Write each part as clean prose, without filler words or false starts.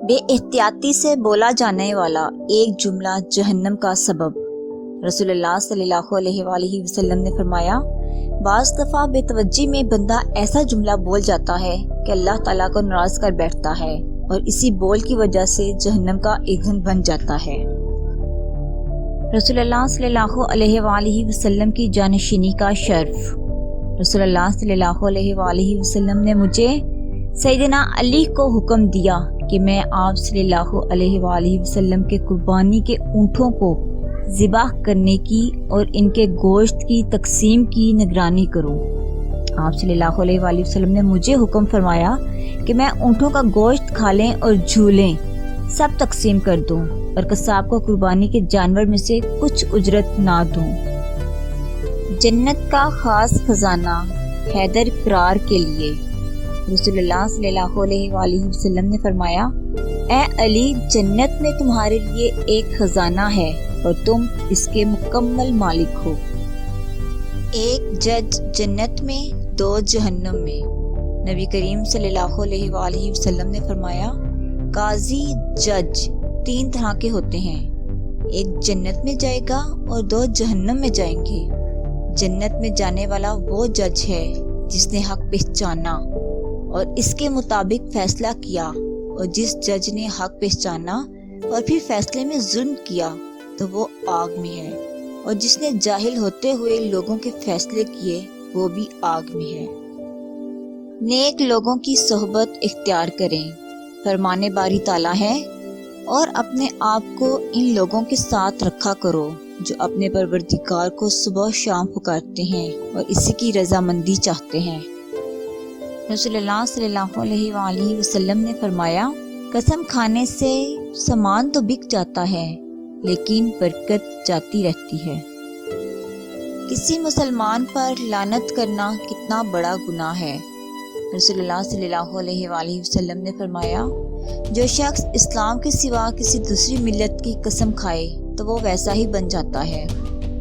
بے احتیاطی سے بولا جانے والا ایک جملہ جہنم کا سبب۔ رسول اللہ صلی اللہ علیہ وآلہ وسلم نے فرمایا، بعض دفعہ بے توجہی میں بندہ ایسا جملہ بول جاتا ہے کہ اللہ تعالیٰ کو ناراض کر بیٹھتا ہے اور اسی بول کی وجہ سے جہنم کا ایندھن بن جاتا ہے۔ رسول اللہ صلی اللہ علیہ وآلہ وسلم کی جانشینی کا شرف۔ رسول اللہ صلی اللہ علیہ وآلہ وسلم نے مجھے سیدنا علی کو حکم دیا کہ میں آپ صلی اللہ علیہ وآلہ وسلم کے قربانی کے اونٹوں کو ذبح کرنے کی اور ان کے گوشت کی تقسیم کی نگرانی کروں۔ آپ صلی اللہ علیہ وآلہ وسلم نے مجھے حکم فرمایا کہ میں اونٹوں کا گوشت کھالیں اور جھولیں سب تقسیم کر دوں اور قصاب کو قربانی کے جانور میں سے کچھ اجرت نہ دوں۔ جنت کا خاص خزانہ حیدر قرار کے لیے۔ رسول اللہ صلی اللہ علیہ وآلہ وسلم نے فرمایا، اے علی، جنت میں تمہارے لیے ایک خزانہ ہے اور تم اس کے مکمل مالک ہو۔ ایک جج جنت میں، دو جہنم میں۔ نبی کریم صلی اللہ علیہ وآلہ وسلم نے فرمایا، قاضی جج تین طرح کے ہوتے ہیں، ایک جنت میں جائے گا اور دو جہنم میں جائیں گے۔ جنت میں جانے والا وہ جج ہے جس نے حق پہچانا اور اس کے مطابق فیصلہ کیا، اور جس جج نے حق پہچانا اور پھر فیصلے میں ظلم کیا تو وہ آگ میں ہے، اور جس نے جاہل ہوتے ہوئے لوگوں کے فیصلے کیے وہ بھی آگ میں ہے۔ نیک لوگوں کی صحبت اختیار کریں، فرمانے باری تعالیٰ ہے، اور اپنے آپ کو ان لوگوں کے ساتھ رکھا کرو جو اپنے پروردگار کو صبح و شام پکارتے ہیں اور اسی کی رضامندی چاہتے ہیں۔ رسول اللہ صلی اللہ علیہ وآلہ وسلم نے فرمایا، قسم کھانے سے سامان تو بک جاتا ہے لیکن برکت جاتی رہتی ہے۔ کسی مسلمان پر لعنت کرنا کتنا بڑا گناہ ہے۔ رسول اللہ صلی اللہ علیہ وآلہ وسلم نے فرمایا، جو شخص اسلام کے سوا کسی دوسری ملت کی قسم کھائے تو وہ ویسا ہی بن جاتا ہے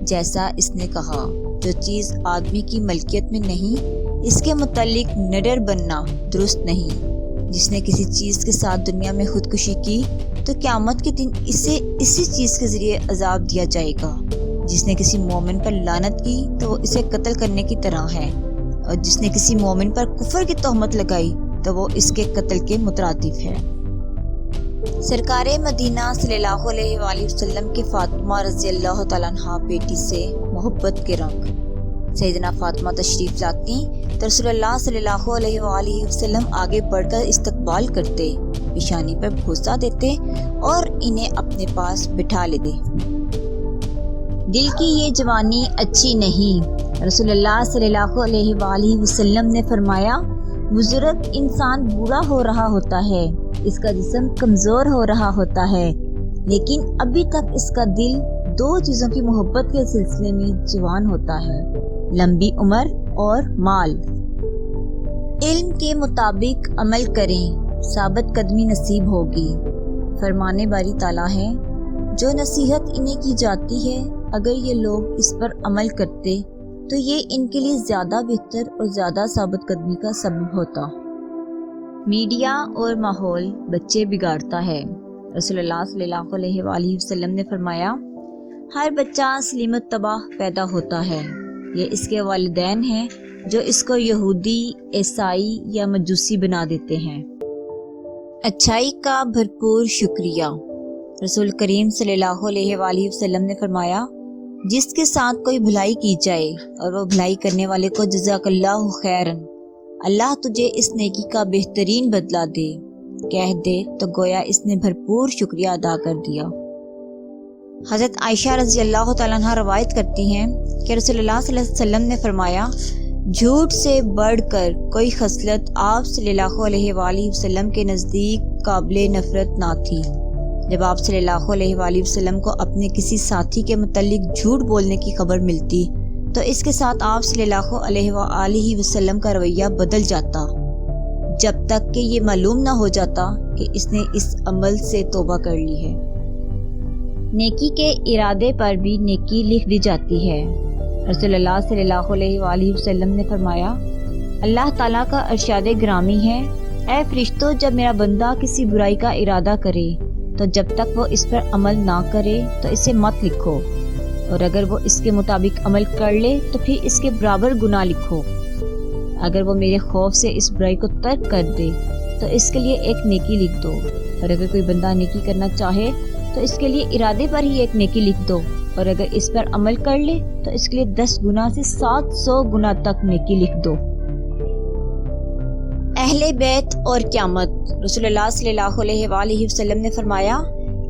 جیسا اس نے کہا۔ جو چیز آدمی کی ملکیت میں نہیں اس کے متعلق نڈر بننا درست نہیں۔ جس نے کسی چیز کے ساتھ دنیا میں خودکشی کی تو قیامت کے دن اسے اسی چیز کے ذریعے عذاب دیا جائے گا۔ جس نے کسی مومن پر لعنت کی تو وہ اسے قتل کرنے کی طرح ہے، اور جس نے کسی مومن پر کفر کی تہمت لگائی تو وہ اس کے قتل کے مترادف ہے۔ سرکار مدینہ صلی اللہ علیہ وآلہ وسلم کے فاطمہ رضی اللہ تعالیٰ عنہ بیٹی سے محبت کے رنگ۔ سیدنا فاطمہ تشریف لاتی تو رسول اللہ صلی اللہ علیہ وآلہ وسلم آگے بڑھ کر استقبال کرتے، پیشانی پر بوسہ دیتے اور انہیں اپنے پاس بٹھا لیتے۔ دل کی یہ جوانی اچھی نہیں۔ رسول اللہ صلی اللہ علیہ وآلہ وسلم نے فرمایا، بزرگ انسان بوڑھا ہو رہا ہوتا ہے، اس کا جسم کمزور ہو رہا ہوتا ہے، لیکن ابھی تک اس کا دل دو چیزوں کی محبت کے سلسلے میں جوان ہوتا ہے، لمبی عمر اور مال۔ علم کے مطابق عمل کریں، ثابت قدمی نصیب ہوگی۔ فرمانے باری تعالیٰ ہے، جو نصیحت انہیں کی جاتی ہے اگر یہ لوگ اس پر عمل کرتے تو یہ ان کے لیے زیادہ بہتر اور زیادہ ثابت قدمی کا سبب ہوتا۔ میڈیا اور ماحول بچے بگاڑتا ہے۔ رسول اللہ صلی اللہ علیہ وآلہ وسلم نے فرمایا، ہر بچہ سلیم الطبع پیدا ہوتا ہے، یہ اس کے والدین ہیں جو اس کو یہودی، عیسائی یا مجوسی بنا دیتے ہیں۔ اچھائی کا بھرپور شکریہ۔ رسول کریم صلی اللہ علیہ وآلہ وسلم نے فرمایا، جس کے ساتھ کوئی بھلائی کی جائے اور وہ بھلائی کرنے والے کو جزاک اللہ خیرن، اللہ تجھے اس نیکی کا بہترین بدلہ دے، کہہ دے تو گویا اس نے بھرپور شکریہ ادا کر دیا۔ حضرت عائشہ رضی اللہ تعالیٰ عنہ روایت کرتی ہیں کہ رسول اللہ صلی اللہ علیہ وسلم نے فرمایا، جھوٹ سے بڑھ کر کوئی خصلت آپ صلی اللہ علیہ وآلہ وسلم کے نزدیک قابل نفرت نہ تھی۔ جب آپ صلی اللہ علیہ وآلہ وسلم کو اپنے کسی ساتھی کے متعلق جھوٹ بولنے کی خبر ملتی تو اس کے ساتھ آپ صلی اللہ علیہ وآلہ وسلم کا رویہ بدل جاتا، جب تک کہ یہ معلوم نہ ہو جاتا کہ اس نے اس عمل سے توبہ کر لی ہے۔ نیکی کے ارادے پر بھی نیکی لکھ دی جاتی ہے۔ رسول اللہ صلی اللہ علیہ وآلہ وسلم نے فرمایا، اللہ تعالیٰ کا ارشاد گرامی ہے، اے فرشتوں، جب میرا بندہ کسی برائی کا ارادہ کرے تو جب تک وہ اس پر عمل نہ کرے تو اسے مت لکھو، اور اگر وہ اس کے مطابق عمل کر لے تو پھر اس کے برابر گناہ لکھو۔ اگر وہ میرے خوف سے اس برائی کو ترک کر دے تو اس کے لیے ایک نیکی لکھ دو، اور اگر کوئی بندہ نیکی کرنا چاہے تو اس کے لیے ارادے پر ہی ایک نیکی لکھ دو، اور اگر اس پر عمل کر لے تو اس کے لیے 10 گنا سے 700 گنا تک نیکی لکھ دو۔ اہل بیت اور قیامت۔ رسول اللہ صلی اللہ علیہ وآلہ وسلم نے فرمایا،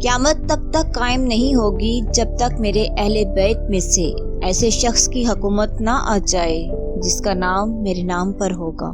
قیامت تب تک قائم نہیں ہوگی جب تک میرے اہل بیت میں سے ایسے شخص کی حکومت نہ آ جائے جس کا نام میرے نام پر ہوگا۔